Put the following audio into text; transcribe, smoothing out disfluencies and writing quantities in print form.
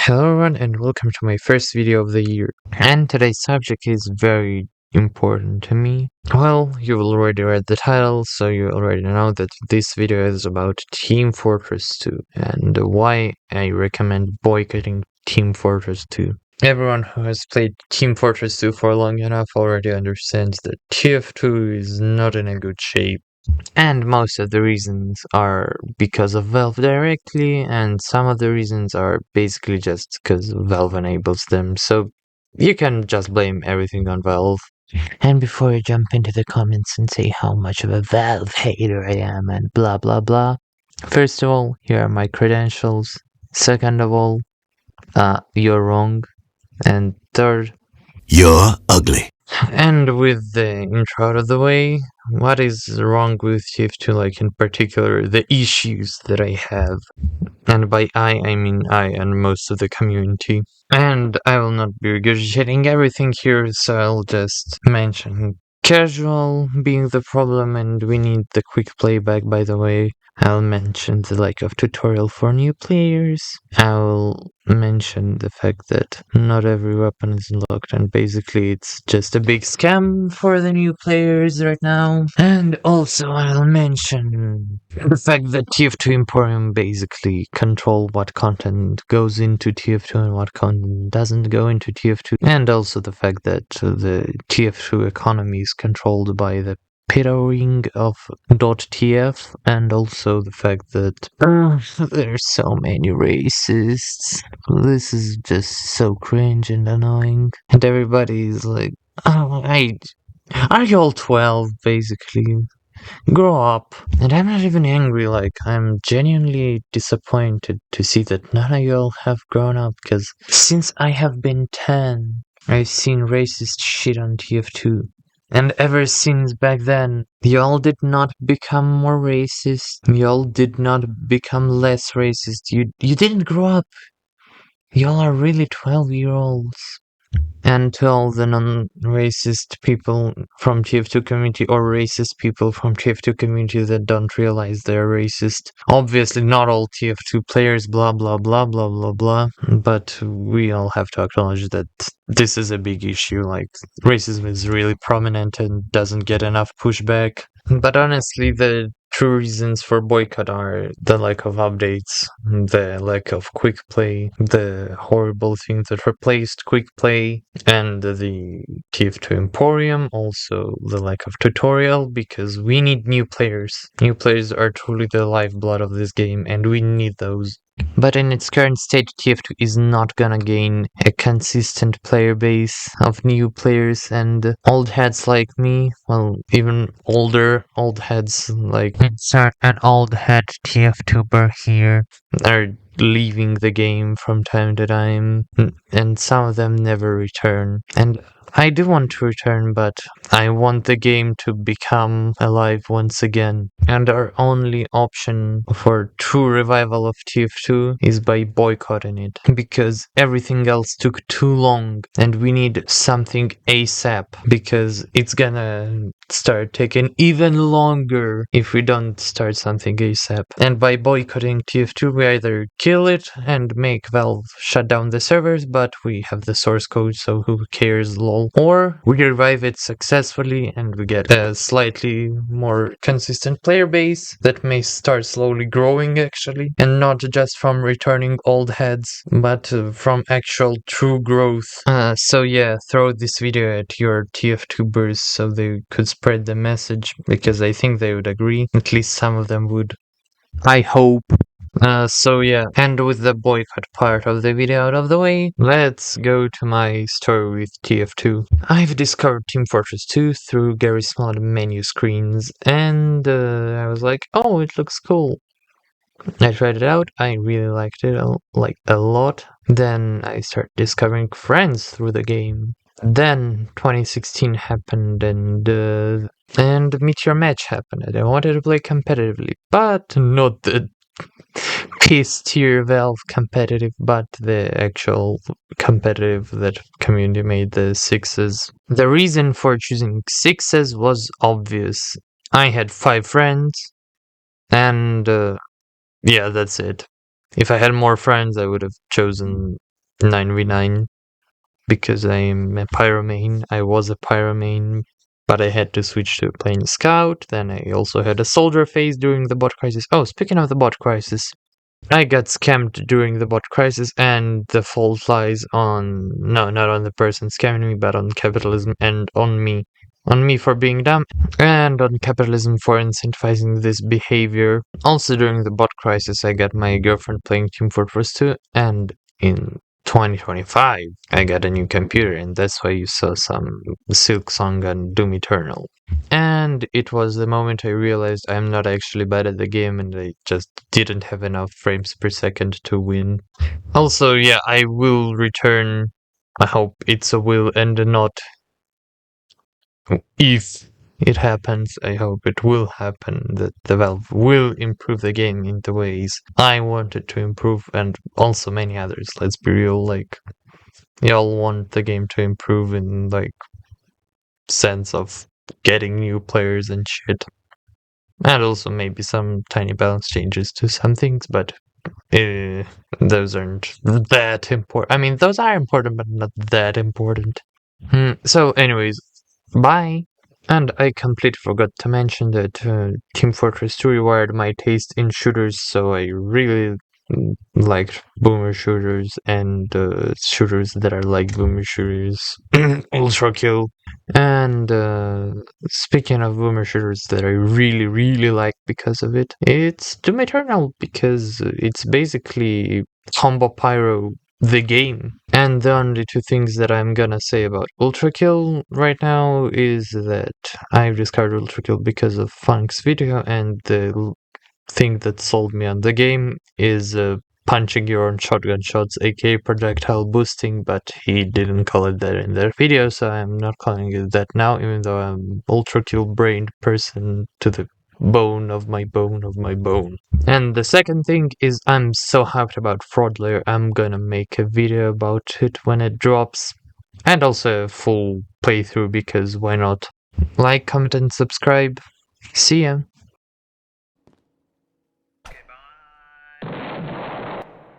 Hello everyone and welcome to my first video of the year. And today's subject is very important to me. Well, you've already read the title, so you already know that this video is about Team Fortress 2 and why I recommend boycotting Team Fortress 2. Everyone who has played Team Fortress 2 for long enough already understands that TF2 is not in a good shape. And most of the reasons are because of Valve directly, and some of the reasons are basically just because Valve enables them, so you can just blame everything on Valve. And before you jump into the comments and say how much of a Valve hater I am and blah blah blah, first of all, here are my credentials. Second of all, you're wrong. And third, you're ugly. And with the intro out of the way, what is wrong with TF2, like in particular, the issues that I have. And by I mean I and most of the community. And I will not be regurgitating everything here, so I'll just mention casual being the problem, and we need the quick playback, by the way. I'll mention the lack of tutorial for new players. I'll mention the fact that not every weapon is unlocked, and basically it's just a big scam for the new players right now. And also I'll mention the fact that TF2 Emporium basically control what content goes into TF2 and what content doesn't go into TF2. And also the fact that the TF2 economy is controlled by the pillowing of .tf, and also the fact that there's so many racists. This is just so cringe and annoying. And everybody's like, oh, are you all 12, basically? Grow up. And I'm not even angry, like, I'm genuinely disappointed to see that none of y'all have grown up, because since I have been 10, I've seen racist shit on TF2. And ever since back then, y'all did not become more racist. Y'all did not become less racist. You didn't grow up. Y'all are really 12-year-olds. And to all the non-racist people from TF2 community or racist people from TF2 community that don't realize they're racist. Obviously not all TF2 players, blah blah blah blah blah blah, but we all have to acknowledge that this is a big issue, like racism is really prominent and doesn't get enough pushback. But honestly, the true reasons for boycott are the lack of updates, the lack of quick play, the horrible thing that replaced quick play, and the TF2 Emporium, also the lack of tutorial, because we need new players. New players are truly the lifeblood of this game, and we need those. But in its current state, TF2 is not gonna gain a consistent player base of new players, and old heads like me, well, even older old heads like insert an old head TF2ber here, are leaving the game from time to time, and some of them never return. And I do want to return, but I want the game to become alive once again. And our only option for true revival of TF2 is by boycotting it, because everything else took too long, and we need something ASAP, because it's gonna start taking even longer if we don't start something ASAP. And by boycotting TF2, we either kill it and make Valve shut down the servers, but we have the source code, so who cares, lol. Or we revive it successfully and we get a slightly more consistent player base that may start slowly growing, actually, and not just from returning old heads, but from actual true growth. So yeah, throw this video at your TF2bers so they could spread the message, because I think they would agree. At least some of them would. I hope. So yeah, and with the boycott part of the video out of the way, let's go to my story with TF2. I've discovered Team Fortress 2 through Gary's mod menu screens, and I was like, oh, it looks cool. I tried it out, I really liked it, like a lot. Then I started discovering friends through the game. Then 2016 happened, and Meet Your Match happened, and I wanted to play competitively, but not the piss tier Valve competitive, but the actual competitive that community made, the sixes. The reason for choosing sixes was obvious. I had 5 friends, and yeah, that's it. If I had more friends, I would have chosen 9v9 because I'm a pyro main. I was a pyro main, but I had to switch to playing scout. Then I also had a soldier phase during the bot crisis. Oh, speaking of the bot crisis, I got scammed during the bot crisis, and the fault lies on no, not on the person scamming me, but on capitalism and on me. On me for being dumb, and on capitalism for incentivizing this behavior. Also, during the bot crisis, I got my girlfriend playing Team Fortress 2, and in 2025, I got a new computer, and that's why you saw some Silk Song and Doom Eternal. And it was the moment I realized I'm not actually bad at the game and I just didn't have enough frames per second to win. Also, yeah, I will return. I hope it's a will and a not if it happens. I hope it will happen that the Valve will improve the game in the ways I want it to improve, and also many others. Let's be real, like, y'all want the game to improve in, like, sense of getting new players and shit. And also maybe some tiny balance changes to some things, but those aren't that important. I mean, those are important, but not that important. So, anyways, bye. And I completely forgot to mention that Team Fortress 2 rewired my taste in shooters, so I really liked boomer shooters and shooters that are like boomer shooters. Ultra Kill. And speaking of boomer shooters that I really, really like because of it, it's Doom Eternal, because it's basically Combo Pyro the game. And the only two things that I'm gonna say about Ultra Kill right now is that I've discovered Ultra Kill because of Funk's video, and the thing that sold me on the game is punching your own shotgun shots, aka projectile boosting, but he didn't call it that in their video, so I'm not calling it that now, even though I'm ultra kill brained person to the bone of my bone of my bone. And the second thing is I'm so hyped about Fraud Layer, I'm gonna make a video about it when it drops, and also a full playthrough, because why not? Like, comment, and subscribe. See ya!